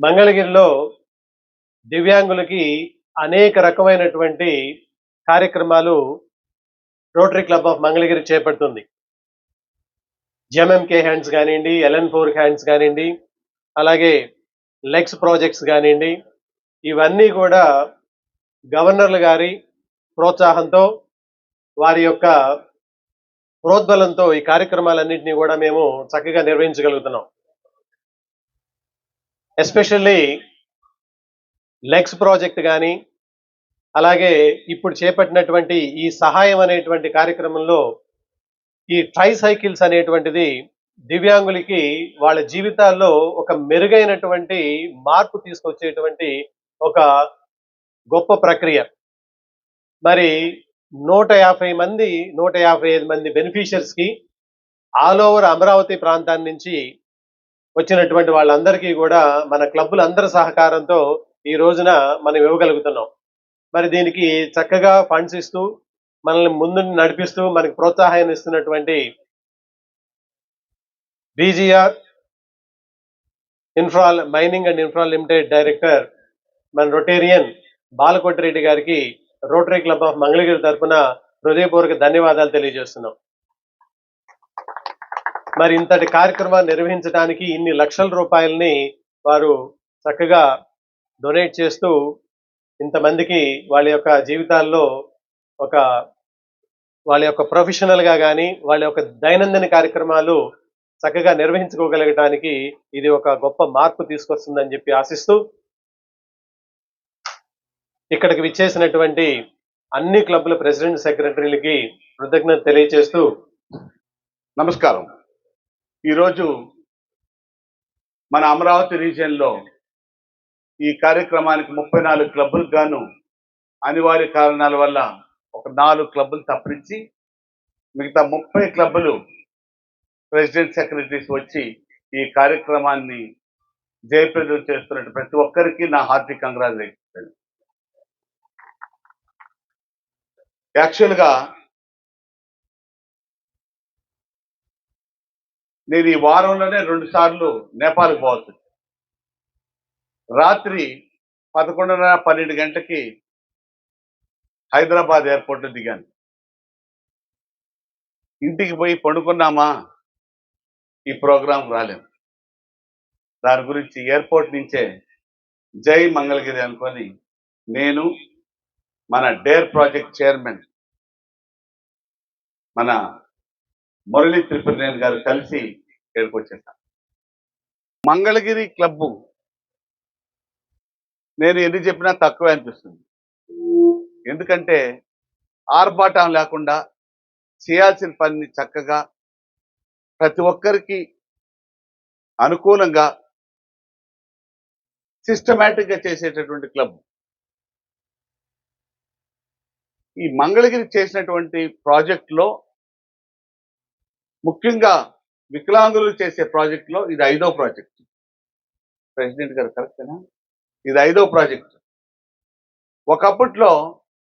మంగళగిరిలో దివ్యాంగులకి అనేక రకమైనటువంటి కార్యక్రమాలు రోటరీ క్లబ్ ఆఫ్ మంగళగిరి చేపడుతుంది. జెఎంఎంకే హ్యాండ్స్ కానివ్వండి, LN4 హ్యాండ్స్ కానివ్వండి, అలాగే లెగ్స్ ప్రాజెక్ట్స్ కానివ్వండి, ఇవన్నీ కూడా గవర్నర్లు గారి ప్రోత్సాహంతో, వారి యొక్క ప్రోద్బలంతో ఈ కార్యక్రమాలన్నింటినీ కూడా మేము చక్కగా నిర్వహించగలుగుతున్నాం. ఎస్పెషల్లీ లెగ్స్ ప్రాజెక్ట్ కానీ, అలాగే ఇప్పుడు చేపట్టినటువంటి ఈ సహాయం అనేటువంటి కార్యక్రమంలో ఈ ట్రై సైకిల్స్ అనేటువంటిది దివ్యాంగులకి వాళ్ళ జీవితాల్లో ఒక మెరుగైనటువంటి మార్పు తీసుకొచ్చేటువంటి ఒక గొప్ప ప్రక్రియ. మరి 155 మంది బెనిఫిషియర్స్కి ఆల్ ఓవర్ అమరావతి ప్రాంతాన్ని నుంచి వచ్చినటువంటి వాళ్ళందరికీ కూడా మన క్లబ్బులందరి సహకారంతో ఈ రోజున మనం ఇవ్వగలుగుతున్నాం. మరి దీనికి చక్కగా ఫండ్స్ ఇస్తూ మనల్ని ముందు నడిపిస్తూ మనకి ప్రోత్సాహాన్ని ఇస్తున్నటువంటి BGR mining and infra limited director మన రొటేరియన్ బాలకోటిరెడ్డి గారికి రోటరీ క్లబ్ ఆఫ్ మంగళగిరి తరఫున హృదయపూర్వక ధన్యవాదాలు తెలియజేస్తున్నాం. మరి ఇంతటి కార్యక్రమాన్ని నిర్వహించడానికి ఇన్ని లక్షల రూపాయలని వారు చక్కగా డొనేట్ చేస్తూ ఇంతమందికి వాళ్ళ యొక్క జీవితాల్లో వాళ్ళ యొక్క ప్రొఫెషనల్గా కానీ వాళ్ళ యొక్క దైనందిన కార్యక్రమాలు చక్కగా నిర్వహించుకోగలగటానికి ఇది ఒక గొప్ప మార్పు తీసుకొస్తుందని చెప్పి ఆశిస్తూ, ఇక్కడికి విచ్చేసినటువంటి అన్ని క్లబ్ల ప్రెసిడెంట్ సెక్రటరీలకి కృతజ్ఞత తెలియజేస్తూ, నమస్కారం. ఈరోజు మన అమరావతి రీజియన్లో ఈ కార్యక్రమానికి 34 క్లబ్బులకు గాను అనివార్య కారణాల వల్ల ఒక 4 క్లబ్బులు తప్పించి మిగతా 30 క్లబ్బులు ప్రెసిడెంట్ సెక్రటరీస్ వచ్చి ఈ కార్యక్రమాన్ని జయప్రదం చేస్తున్నట్టు ప్రతి ఒక్కరికి నా హార్దిక కంగ్రాచులేషన్. యాక్చువల్గా నేను ఈ వారంలోనే 2 సార్లు నేపాల్కి పోవచ్చు. రాత్రి 11:30-12 గంటలకి హైదరాబాద్ ఎయిర్పోర్ట్లో దిగాను. ఇంటికి పోయి పండుకున్నామా, ఈ ప్రోగ్రాం రాలేము. దాని గురించి ఎయిర్పోర్ట్ నుంచే జై మంగళగిరి అనుకొని నేను మన డేర్ ప్రాజెక్ట్ చైర్మన్ మన మురళీ త్రిపురనేని గారు కలిసి ఇక్కడికి వచ్చేసాను. మంగళగిరి క్లబ్బు నేను ఎన్ని చెప్పినా తక్కువే అనిపిస్తుంది. ఎందుకంటే ఆర్భాటం లేకుండా చేయాల్సిన పని చక్కగా ప్రతి ఒక్కరికి అనుకూలంగా సిస్టమేటిక్గా చేసేటటువంటి క్లబ్. ఈ మంగళగిరి చేసినటువంటి ప్రాజెక్టులో ముఖ్యంగా వికలాంగులు చేసే ప్రాజెక్టులో ఇది 5వ ప్రాజెక్ట్. ప్రెసిడెంట్ గారు కరెక్టేనా? ఇది 5వ ప్రాజెక్ట్. ఒకప్పట్లో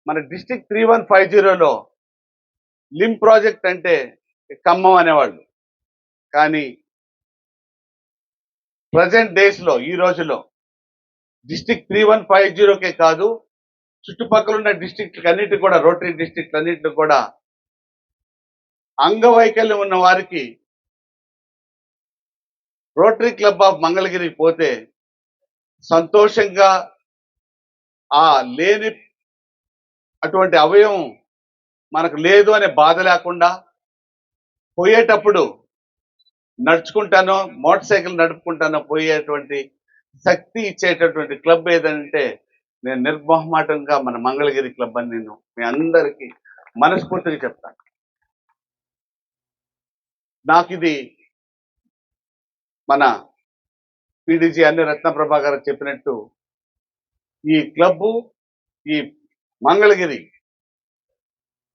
మన డిస్ట్రిక్ట్ 3150లో లిమ్ ప్రాజెక్ట్ అంటే ఖమ్మం అనేవాళ్ళు. కానీ ప్రజెంట్ డేస్లో ఈ రోజులో డిస్ట్రిక్ట్ 3150కే కాదు, చుట్టుపక్కల ఉన్న డిస్ట్రిక్ట్ అన్నిటి కూడా, రోటరీ డిస్ట్రిక్ట్ అన్నింటిని కూడా అంగవైకల్యం ఉన్న వారికి రోటరీ క్లబ్ ఆఫ్ మంగళగిరి పోతే సంతోషంగా ఆ లేని అటువంటి అవయవం మనకు లేదు అనే బాధ లేకుండా పోయేటప్పుడు నడుచుకుంటానో మోటార్ సైకిల్ నడుపుకుంటానో పోయేటువంటి శక్తి ఇచ్చేటటువంటి క్లబ్ ఏదంటే నేను నిర్మోహమాటంగా మన మంగళగిరి క్లబ్ అని నేను మీ అందరికీ మనస్ఫూర్తిగా చెప్తాను. నాకు ఇది మన PDG అన్ని రత్నప్రభా గారు చెప్పినట్టు ఈ క్లబ్బు, ఈ మంగళగిరి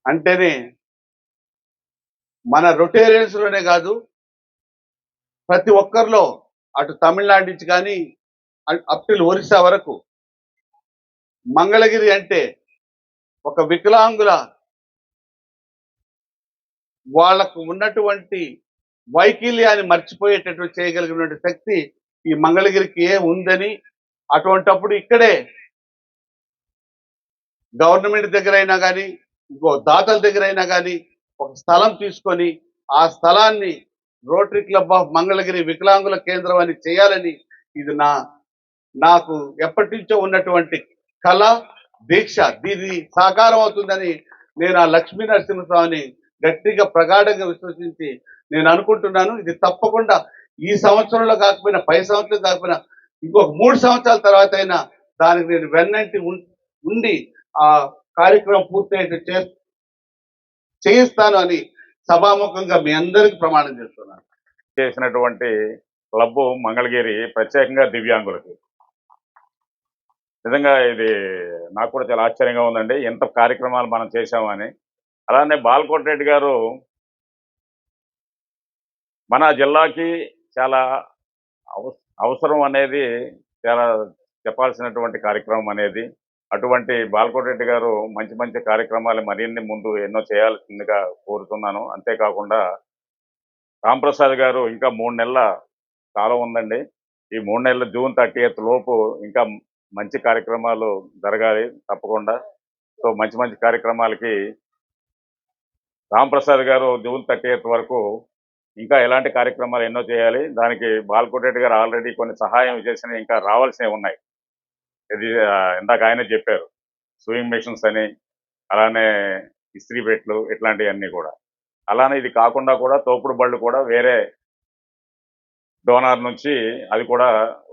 అంటేనే మన రొటేరియన్స్లోనే కాదు ప్రతి ఒక్కరిలో, అటు తమిళనాడు నుంచి కానీ అప్ టిల్ ఒరిస్సా వరకు మంగళగిరి అంటే ఒక వికలాంగుల వాళ్లకు ఉన్నటువంటి వైకల్యాన్ని మర్చిపోయేటట్టు చేయగలిగినటువంటి శక్తి ఈ మంగళగిరికి ఉందని అటువంటప్పుడు ఇక్కడే గవర్నమెంట్ దగ్గర అయినా కానీ ఇంకో దాతల దగ్గర అయినా కానీ ఒక స్థలం తీసుకొని ఆ స్థలాన్ని రోటరీ క్లబ్ ఆఫ్ మంగళగిరి వికలాంగుల కేంద్రం అని చేయాలని ఇది నాకు ఎప్పటి నుంచో ఉన్నటువంటి కళ దీక్ష. దీన్ని సాకారం అవుతుందని నేను ఆ లక్ష్మీ నరసింహస్వామిని గట్టిగా ప్రగాఢంగా విశ్వసించి నేను అనుకుంటున్నాను. ఇది తప్పకుండా ఈ సంవత్సరంలో కాకపోయినా 10 సంవత్సరాలు కాకపోయినా ఇంకొక 3 సంవత్సరాల తర్వాత అయినా దానికి నేను వెన్నంటి ఉండి ఆ కార్యక్రమం పూర్తయ్యేట్టు చేయిస్తాను అని సభాముఖంగా మీ అందరికి ప్రమాణం చేస్తున్నాను. చేసినటువంటి క్లబ్ మంగళగిరి ప్రత్యేకంగా దివ్యాంగులకి నిజంగా ఇది నాకు కూడా చాలా ఆశ్చర్యంగా ఉందండి. ఎంత కార్యక్రమాలు మనం చేశామని. అలానే బాలకోటి రెడ్డి గారు మన జిల్లాకి చాలా అవసరం అనేది చాలా చెప్పాల్సినటువంటి కార్యక్రమం అనేది. అటువంటి బాలకోటి రెడ్డి గారు మంచి మంచి కార్యక్రమాలు మరిన్ని ముందు ఎన్నో చేయాల్సిందిగా కోరుతున్నాను. అంతేకాకుండా రాంప్రసాద్ గారు ఇంకా 3 నెలల కాలం ఉందండి. ఈ 3 నెలల జూన్ 30th లోపు ఇంకా మంచి కార్యక్రమాలు జరగాలి తప్పకుండా. సో మంచి మంచి కార్యక్రమాలకి రాంప్రసాద్ గారు జూన్ 30th వరకు ఇంకా ఎలాంటి కార్యక్రమాలు ఎన్నో చేయాలి. దానికి బాలకోటి రెడ్డి గారు ఆల్రెడీ కొన్ని సహాయం చేసిన ఇంకా రావాల్సినవి ఉన్నాయి. ఇది ఇందాక ఆయన చెప్పారు, స్వింగ్ మెషిన్స్ అని, అలానే ఇస్త్రీ పెట్లు, ఇట్లాంటివన్నీ కూడా. అలానే ఇది కాకుండా కూడా తోపుడు బళ్ళు కూడా వేరే డోనార్ నుంచి అవి కూడా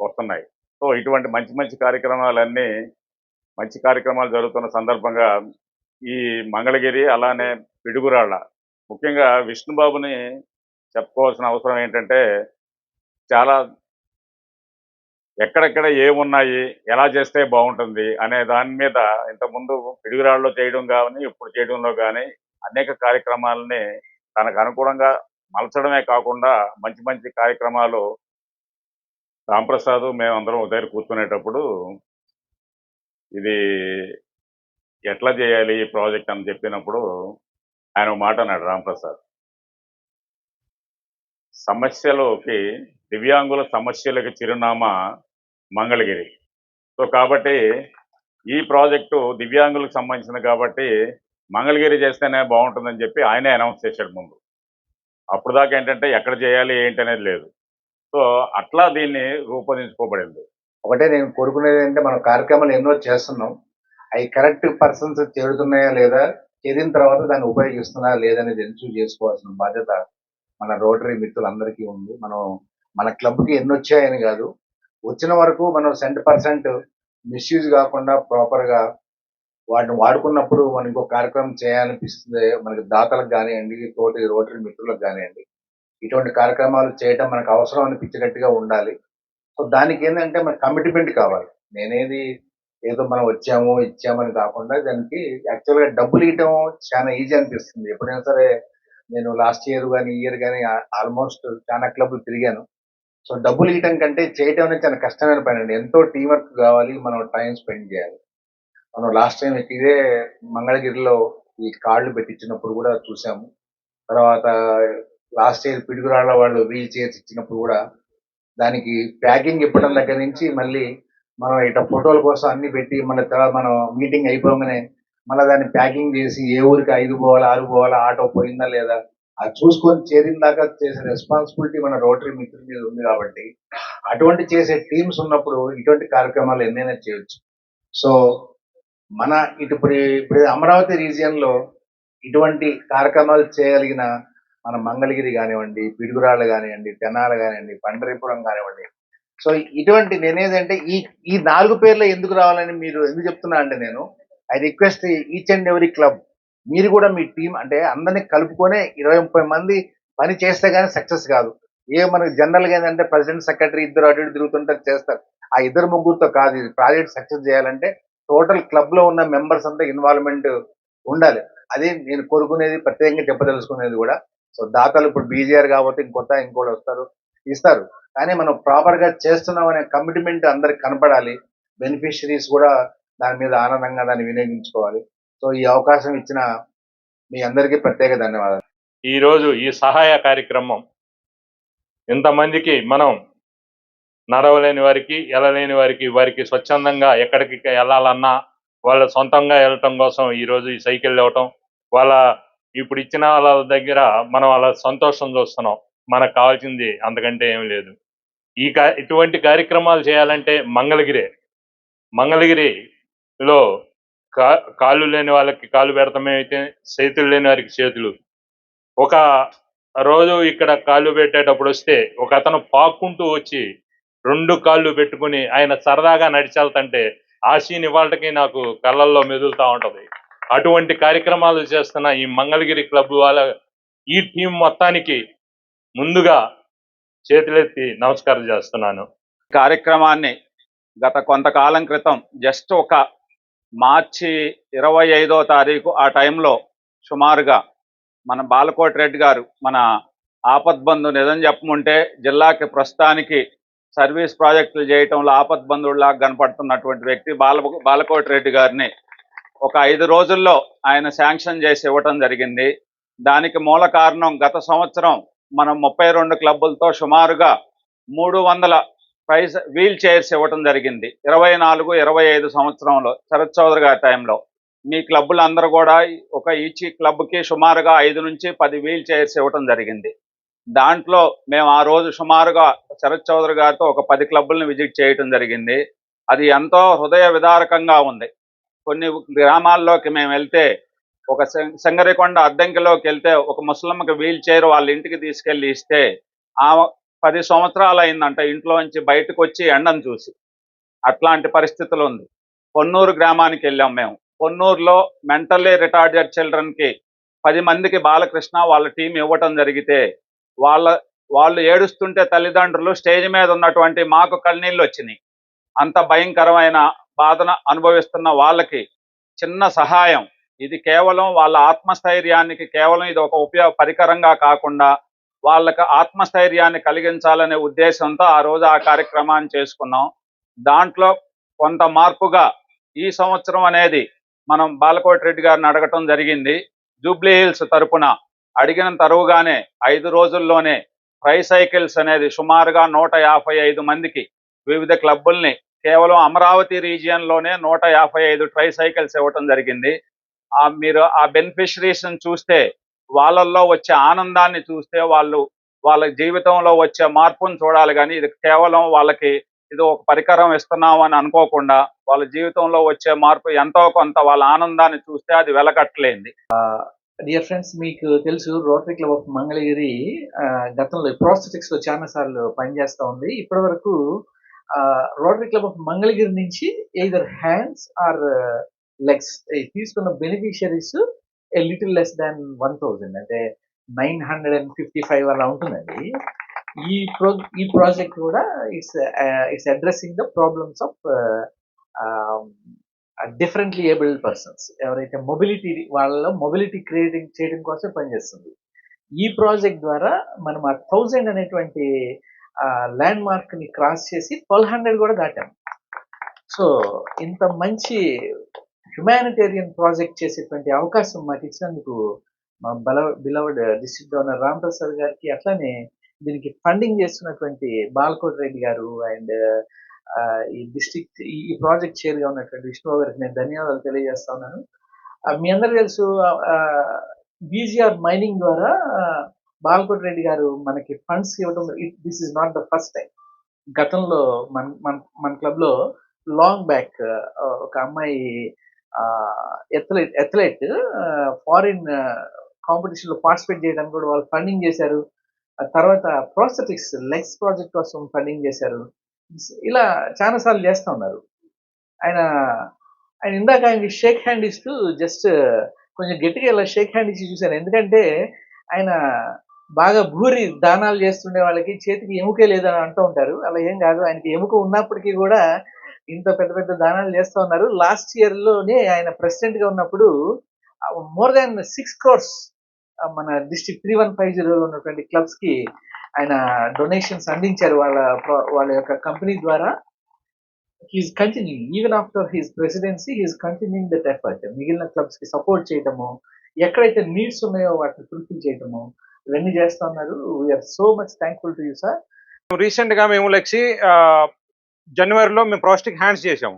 వస్తున్నాయి. సో ఇటువంటి మంచి మంచి కార్యక్రమాలన్నీ మంచి కార్యక్రమాలు జరుగుతున్న సందర్భంగా ఈ మంగళగిరి అలానే పిడుగురాళ్ళ ముఖ్యంగా విష్ణుబాబుని చెప్పుకోవాల్సిన అవసరం ఏంటంటే, చాలా ఎక్కడెక్కడ ఏమున్నాయి, ఎలా చేస్తే బాగుంటుంది అనే దాని మీద ఇంతకుముందు పిడుగురాళ్ళలో చేయడం కానీ ఇప్పుడు చేయడంలో కానీ అనేక కార్యక్రమాలని తనకు అనుకూలంగా మలచడమే కాకుండా మంచి మంచి కార్యక్రమాలు రాంప్రసాద్ మేమందరం ఒక దగ్గర కూర్చునేటప్పుడు ఇది ఎట్లా చేయాలి ఈ ప్రాజెక్ట్ అని చెప్పినప్పుడు ఆయన ఒక మాట అన్నాడు రాంప్రసాద్, సమస్యలోకి దివ్యాంగుల సమస్యలకు చిరునామా మంగళగిరి. సో కాబట్టి ఈ ప్రాజెక్టు దివ్యాంగులకు సంబంధించింది కాబట్టి మంగళగిరి చేస్తేనే బాగుంటుందని చెప్పి ఆయనే అనౌన్స్ చేశాడు ముందు. అప్పుడు దాకా ఏంటంటే ఎక్కడ చేయాలి ఏంటి అనేది లేదు. సో అట్లా దీన్ని రూపొందించుకోబడింది. ఒకటే నేను కోరుకునేది అంటే మనం కార్యక్రమాలు ఎన్నో చేస్తున్నాం, అవి కరెక్ట్ పర్సన్స్ చేరుతున్నాయా లేదా, చేరిన తర్వాత దాన్ని ఉపయోగిస్తున్నారా లేదనేది ఎన్షూర్ చేసుకోవాల్సిన బాధ్యత మన రోటరీ మిత్రులందరికీ ఉంది. మనం మన క్లబ్కి ఎన్ని వచ్చాయని కాదు, వచ్చిన వరకు మనం 100% మిస్యూజ్ కాకుండా ప్రాపర్గా వాటిని వాడుకున్నప్పుడు మనం ఇంకో కార్యక్రమం చేయాలనిపిస్తుంది. మనకి దాతలకు కానివ్వండి, తోటి రోటరీ మిత్రులకు కానివ్వండి, ఇటువంటి కార్యక్రమాలు చేయడం మనకు అవసరం అనిపించేటట్టుగా ఉండాలి. సో దానికి ఏంటంటే మన కమిట్మెంట్ కావాలి. నేనేది ఏదో మనం వచ్చాము ఇచ్చామని కాకుండా దానికి యాక్చువల్గా డబ్బులు ఇవ్వటం చాలా ఈజీ అనిపిస్తుంది. ఎప్పుడైనా సరే నేను లాస్ట్ ఇయర్ కానీ ఈ ఇయర్ కానీ ఆల్మోస్ట్ చాలా క్లబ్లు తిరిగాను. సో డబ్బులు ఇవ్వటం కంటే చేయటం అనేది చాలా కష్టమైన పని అండి. ఎంతో టీం వర్క్ కావాలి, మనం టైం స్పెండ్ చేయాలి. మనం లాస్ట్ టైం ఇదే మంగళగిరిలో ఈ కార్డులు పెట్టించినప్పుడు కూడా చూసాము. తర్వాత లాస్ట్ ఇయర్ పిడుగురాళ్ళ వాళ్ళు వీల్ చైర్స్ ఇచ్చినప్పుడు కూడా దానికి ప్యాకింగ్ ఇప్పడం దగ్గర నుంచి మళ్ళీ మనం ఇట్లా ఫోటోల కోసం అన్ని పెట్టి మన తర్వాత మనం మీటింగ్ అయిపోగానే మళ్ళీ దాన్ని ప్యాకింగ్ చేసి ఏ ఊరికి 5 పోవాలా 6 పోవాలా, ఆటో పోయిందా లేదా అది చూసుకొని చేరిన దాకా చేసే రెస్పాన్సిబిలిటీ మన రోటరీ మిత్రుల మీద ఉంది. కాబట్టి అటువంటి చేసే టీమ్స్ ఉన్నప్పుడు ఇటువంటి కార్యక్రమాలు ఎన్నైనా చేయొచ్చు. సో మన ఇప్పుడు అమరావతి రీజియన్ లో ఇటువంటి కార్యక్రమాలు చేయగలిగిన మన మంగళగిరి కానివ్వండి, పిడుగురాళ్ళు కానివ్వండి, తెనాలి కానివ్వండి, పండరీపురం కానివ్వండి. సో ఇటువంటి నేనేదంటే ఈ 4 పేర్లు ఎందుకు రావాలని మీరు ఎందుకు చెప్తున్నా అంటే, నేను I request each and every club మీరు కూడా మీ టీం అంటే అందరినీ కలుపుకొని 20-30 మంది పని చేస్తే కానీ సక్సెస్ కాదు. మనకి జనరల్గా ఏంటంటే ప్రెసిడెంట్ సెక్రటరీ ఇద్దరు అటు ఇటు తిరుగుతుంటారు చేస్తారు. ఆ 2-3తో కాదు. ఇది ప్రాజెక్ట్ సక్సెస్ చేయాలంటే టోటల్ క్లబ్ లో ఉన్న మెంబర్స్ అంతా ఇన్వాల్వ్మెంట్ ఉండాలి. అది నేను కోరుకునేది, ప్రత్యేకంగా చెప్పదలుచుకునేది కూడా. సో దాతలు ఇప్పుడు బీజీఆర్ కాబట్టి ఇంకోటి వస్తారు ఇస్తారు, కానీ మనం ప్రాపర్ గా చేస్తున్నాం అనే కమిట్మెంట్ అందరికి కనపడాలి. బెనిఫిషరీస్ కూడా దాని మీద ఆనందంగా దాన్ని వినియోగించుకోవాలి. సో ఈ అవకాశం ఇచ్చిన మీ అందరికీ ప్రత్యేక ధన్యవాదాలు. ఈరోజు ఈ సహాయ కార్యక్రమం ఇంతమందికి మనం నడవలేని వారికి, వెళ్ళలేని వారికి స్వచ్ఛందంగా ఎక్కడికి వెళ్ళాలన్నా వాళ్ళ సొంతంగా వెళ్ళటం కోసం ఈరోజు ఈ సైకిల్ ఇవ్వటం, వాళ్ళ ఇప్పుడు ఇచ్చిన వాళ్ళ దగ్గర మనం వాళ్ళ సంతోషం చూస్తున్నాం. మనకు కావాల్సింది అంతకంటే ఏం లేదు. ఇటువంటి కార్యక్రమాలు చేయాలంటే మంగళగిరిలో కాళ్ళు లేని వాళ్ళకి కాళ్ళు పెడతామే అయితే, చేతులు లేని వారికి చేతులు. ఒక రోజు ఇక్కడ కాళ్ళు పెట్టేటప్పుడు వస్తే ఒక అతను పాక్కుంటూ వచ్చి 2 కాళ్ళు పెట్టుకుని ఆయన సరదాగా నడిచెళ్తుంటే ఆ సీన్ ఇవాళకి నాకు కళ్ళల్లో మెదులుతా ఉంటది. అటువంటి కార్యక్రమాలు చేస్తున్న ఈ మంగళగిరి క్లబ్ వాళ్ళ ఈ టీం మొత్తానికి ముందుగా చేతులెత్తి నమస్కారం చేస్తున్నాను. కార్యక్రమాన్ని గత కొంతకాలం క్రితం జస్ట్ ఒక మార్చి 25వ తారీఖు ఆ టైంలో సుమారుగా మన బాలకోటి రెడ్డి గారు, మన ఆపద్బంధు నిజం చెప్పమంటే జిల్లాకి ప్రస్తుతానికి సర్వీస్ ప్రాజెక్టులు చేయటంలో ఆపద్బంధువులాగా కనపడుతున్నటువంటి వ్యక్తి బాలకోటి రెడ్డి గారిని ఒక 5 రోజుల్లో ఆయన శాంక్షన్ చేసి ఇవ్వటం జరిగింది. దానికి మూల కారణం గత సంవత్సరం మనం 32 క్లబ్బులతో సుమారుగా 300 వీల్ చైర్స్ ఇవ్వటం జరిగింది. 24-25 సంవత్సరంలో శరత్ చౌదరి గారి టైంలో మీ క్లబ్బులు అందరూ కూడా ఈచ్ క్లబ్కి సుమారుగా 5 నుంచి 10 వీల్ చైర్స్ ఇవ్వటం జరిగింది. దాంట్లో మేము ఆ రోజు సుమారుగా శరత్ చౌదరి గారితో ఒక 10 క్లబ్బులను విజిట్ చేయటం జరిగింది. అది ఎంతో హృదయ విదారకంగా ఉంది. కొన్ని గ్రామాల్లోకి మేము వెళ్తే, ఒక సింగరికొండ అద్దంకిలోకి వెళ్తే ఒక ముసలమ్మకి వీల్ చైర్ వాళ్ళ ఇంటికి తీసుకెళ్ళి ఇస్తే ఆ 10 సంవత్సరాలు అయిందంట ఇంట్లోంచి బయటకు వచ్చి ఎండను చూసి. అట్లాంటి పరిస్థితులు ఉంది. పొన్నూరు గ్రామానికి వెళ్ళాం మేము. పొన్నూరులో మెంటల్లీ రిటార్డెడ్ చిల్డ్రన్కి 10 మందికి బాలకృష్ణ వాళ్ళ టీం ఇవ్వటం జరిగితే వాళ్ళు ఏడుస్తుంటే తల్లిదండ్రులు స్టేజ్ మీద ఉన్నటువంటి మాకు కన్నీళ్ళు వచ్చినాయి. అంత భయంకరమైన బాధన అనుభవిస్తున్న వాళ్ళకి చిన్న సహాయం, ఇది కేవలం వాళ్ళ ఆత్మస్థైర్యానికి కేవలం ఇది ఒక పరికరంగా కాకుండా వాళ్ళకి ఆత్మస్థైర్యాన్ని కలిగించాలనే ఉద్దేశంతో ఆ రోజు ఆ కార్యక్రమాన్ని చేసుకున్నాం. దాంట్లో కొంత మార్పుగా ఈ సంవత్సరం అనేది మనం బాలకోటి రెడ్డి గారిని అడగటం జరిగింది. జూబ్లీ హిల్స్ తరపున అడిగిన తరువుగానే 5 రోజుల్లోనే ట్రైసైకిల్స్ అనేది సుమారుగా 155 మందికి వివిధ క్లబ్బుల్ని కేవలం అమరావతి రీజియన్లోనే 155 ట్రైసైకిల్స్ ఇవ్వటం జరిగింది. మీరు ఆ బెనిఫిషరీస్ని చూస్తే, వాళ్ళల్లో వచ్చే ఆనందాన్ని చూస్తే వాళ్ళ జీవితంలో వచ్చే మార్పును చూడాలి. కానీ ఇది కేవలం వాళ్ళకి ఇది ఒక పరికరం ఇస్తున్నాం అని అనుకోకుండా వాళ్ళ జీవితంలో వచ్చే మార్పు ఎంతో కొంత వాళ్ళ ఆనందాన్ని చూస్తే అది వెలకట్టలేంది. డియర్ ఫ్రెండ్స్, మీకు తెలుసు రోటరీ క్లబ్ ఆఫ్ మంగళగిరి గతంలో ప్రోస్థెటిక్స్ లో చాలా సార్లు పనిచేస్తూ ఉంది. ఇప్పటి వరకు రోటరీ క్లబ్ ఆఫ్ మంగళగిరి నుంచి ఎయిదర్ హ్యాండ్స్ ఆర్ లెగ్స్ తీసుకున్న beneficiaries a little less than 1000, అంటే 955 అలా ఉంటుందండి. ఈ ప్రాజెక్ట్ కూడా it's addressing the problems of differently abled persons. ఎవరైతే వాళ్ళలో మొబిలిటీ క్రియేటింగ్ చేయడం కోసం పనిచేస్తుంది. ఈ ప్రాజెక్ట్ ద్వారా మనం ఆ 1000 అనేటువంటి ల్యాండ్ మార్క్ ని క్రాస్ చేసి 1200 కూడా దాటాం. సో ఇంత మంచి హ్యుమానిటేరియన్ ప్రాజెక్ట్ చేసేటువంటి అవకాశం మాకు ఇచ్చినందుకు మా beloved district governor Ram Prasad గారికి, అట్లానే దీనికి ఫండింగ్ చేస్తున్నటువంటి బాలకోటి రెడ్డి గారు అండ్ ఈ డిస్ట్రిక్ట్ ఈ ప్రాజెక్ట్ చైర్ గా ఉన్నటువంటి విష్ణుబాబు గారికి నేను ధన్యవాదాలు తెలియజేస్తా ఉన్నాను. మీ అందరూ తెలుసు, బీజీఆర్ మైనింగ్ ద్వారా బాలకోటి రెడ్డి గారు మనకి ఫండ్స్ ఇవ్వడం. This is not the first time. గతంలో మన క్లబ్ లో లాంగ్ బ్యాక్ ఒక అమ్మాయి అథ్లెట్ ఫారిన్ కాంపిటీషన్ లో పార్టిసిపేట్ చేయడానికి కూడా వాళ్ళు ఫండింగ్ చేశారు. తర్వాత ప్రోస్థెటిక్స్ లెగ్స్ ప్రాజెక్ట్ కోసం ఫండింగ్ చేశారు. ఇలా చాలా సార్లు చేస్తూ ఉన్నారు. ఆయన ఇందాక ఆయనకి షేక్ హ్యాండ్ ఇస్తూ జస్ట్ కొంచెం గట్టిగా ఇలా షేక్ హ్యాండ్ ఇచ్చి చూశాను. ఎందుకంటే ఆయన బాగా భూరి దానాలు చేస్తుండే వాళ్ళకి చేతికి ఎముకే లేదని అంటూ ఉంటారు. అలా ఏం కాదు, ఆయనకి ఎముక ఉన్నప్పటికీ కూడా ఇంత పెద్ద పెద్ద దానాలు చేస్తూ ఉన్నారు. లాస్ట్ ఇయర్ లోనే ఆయన ప్రెసిడెంట్ గా ఉన్నప్పుడు మోర్ దాన్ 6 crores మన డిస్ట్రిక్ట్ 3150 ఉన్నటువంటి క్లబ్స్ కి ఆయన డొనేషన్స్ అందించారు. వాళ్ళ యొక్క కంపెనీ ద్వారా. He's continuing even after his presidency, he's continuing that effort. మిగిలిన క్లబ్స్ కి సపోర్ట్ చేయటము, ఎక్కడైతే నీడ్స్ ఉన్నాయో వాటిని ఫుల్ఫిల్ చేయటము, ఇవన్నీ చేస్తా ఉన్నారు. We're so much thankful to you sir. Recent గా మేము లెక్సీ జనవరిలో మేము ప్రాస్టిక్ హ్యాండ్స్ చేసాము.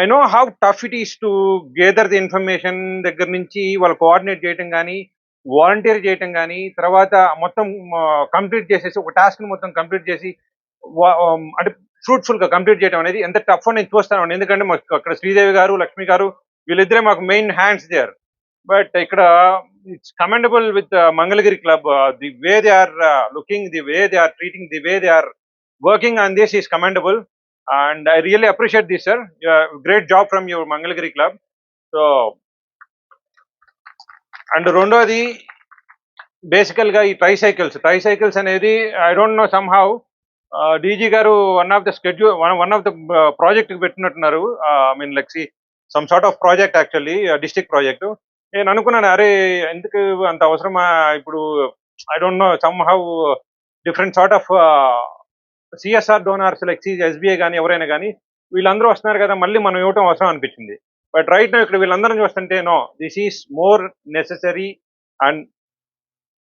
I know how tough it is to gather the information దగ్గర నుంచి వాళ్ళు కోఆర్డినేట్ చేయటం కానీ, వాలంటీర్ చేయటం కానీ, తర్వాత మొత్తం కంప్లీట్ చేసేసి ఒక టాస్క్ ని మొత్తం కంప్లీట్ చేసి అంటే ఫ్రూట్ఫుల్ గా కంప్లీట్ చేయడం అనేది ఎంత టఫ్ అని నేను చూస్తాను. ఎందుకంటే మాకు అక్కడ శ్రీదేవి గారు, లక్ష్మి గారు వీళ్ళిద్దరే మాకు మెయిన్ హ్యాండ్స్ దేర్. బట్ ఇక్కడ it's commendable with Mangalagiri club, the way they are looking, the way they are treating, the way they are working on this is commendable, and I really appreciate this, sir. Great job from your Mangalagiri club. So, and రెండోది బేసికల్ గా ఈ tricycles అనేది I don't know some how DG గారు one of the project పెట్టినట్టున్నారు. I mean like some sort of project, actually district project. నేను అనుకున్నాను, అరే ఎందుకు అంత అవసరమా ఇప్పుడు, I don't know some how different sort of CSR donors like SBI కానీ ఎవరైనా కానీ వీళ్ళందరూ వస్తున్నారు కదా, మళ్ళీ మనం ఇవ్వటం అవసరం అనిపించింది. బట్ రైట్ నా ఇక్కడ వీళ్ళందరం చూస్తుంటే no, this is more necessary and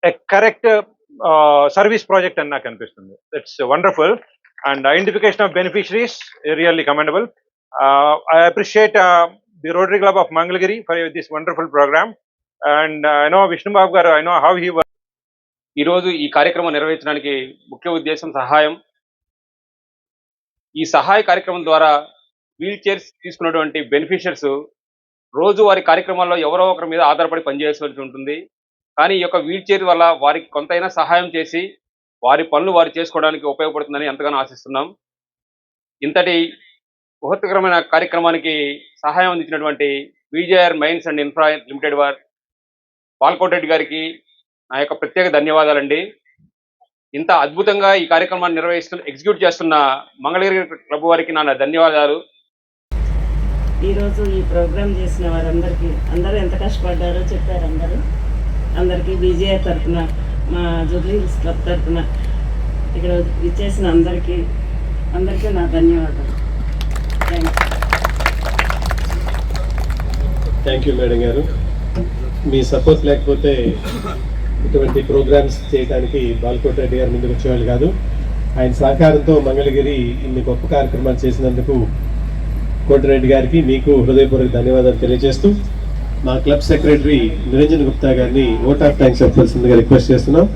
a correct service project అని నాకు అనిపిస్తుంది. It's wonderful, and identification of beneficiaries really commendable. I appreciate the rotary club of Mangalagiri for this wonderful program. And I know Vishnubabu garu, I know how he ఈరోజు ఈ కార్యక్రమం నిర్వహించడానికి ముఖ్య ఉద్దేశం సహాయం. ఈ సహాయ కార్యక్రమం ద్వారా వీల్ చైర్స్ తీసుకున్నటువంటి బెనిఫిషియర్స్ రోజువారి కార్యక్రమాల్లో ఎవరో ఒకరి మీద ఆధారపడి పనిచేయాల్సి ఉంటుంది. కానీ ఈ యొక్క వీల్ చైర్ వల్ల వారికి కొంతైనా సహాయం చేసి వారి పనులు వారు చేసుకోవడానికి ఉపయోగపడుతుందని ఎంతగానో ఆశిస్తున్నాం. ఇంతటి బృహత్తరమైన కార్యక్రమానికి సహాయం అందించినటువంటి VJR mines and infra limited వారు బాల్కోట్ రెడ్డి గారికి నా యొక్క ప్రత్యేక ధన్యవాదాలండి. ఇంత అద్భుతంగా ఈ కార్యక్రమాన్ని ఎగ్జిక్యూట్ చేస్తున్న మంగళగిరి క్లబ్ వారికి నా ధన్యవాదాలు. ఈరోజు ఈ ప్రోగ్రాం చేసిన వారందరికీ, అందరూ ఎంత కష్టపడ్డారో చెప్పారు. అందరికీ బీజేఆర్ తరఫున, మా జూబ్లీ హిల్స్ క్లబ్ తరఫున ఇక్కడ ఇచ్చేసిన అందరికీ నా ధన్యవాదాలు. థ్యాంక్ యూ మేడం గారు. మీ సపోర్ట్ లేకపోతే ఇటువంటి ప్రోగ్రామ్స్ చేయడానికి బాల్కోట్ రెడ్డి గారు ముందుకు వచ్చేవాళ్ళు కాదు. ఆయన సహకారంతో మంగళగిరి ఇన్ని గొప్ప కార్యక్రమాలు చేసినందుకు కోటిరెడ్డి గారికి మీకు హృదయపూర్వక ధన్యవాదాలు తెలియజేస్తూ మా క్లబ్ సెక్రటరీ నిరంజన్ గుప్తా గారిని ఓట్ ఆఫ్ థ్యాంక్స్ చెప్పాల్సిందిగా రిక్వెస్ట్ చేస్తున్నాం.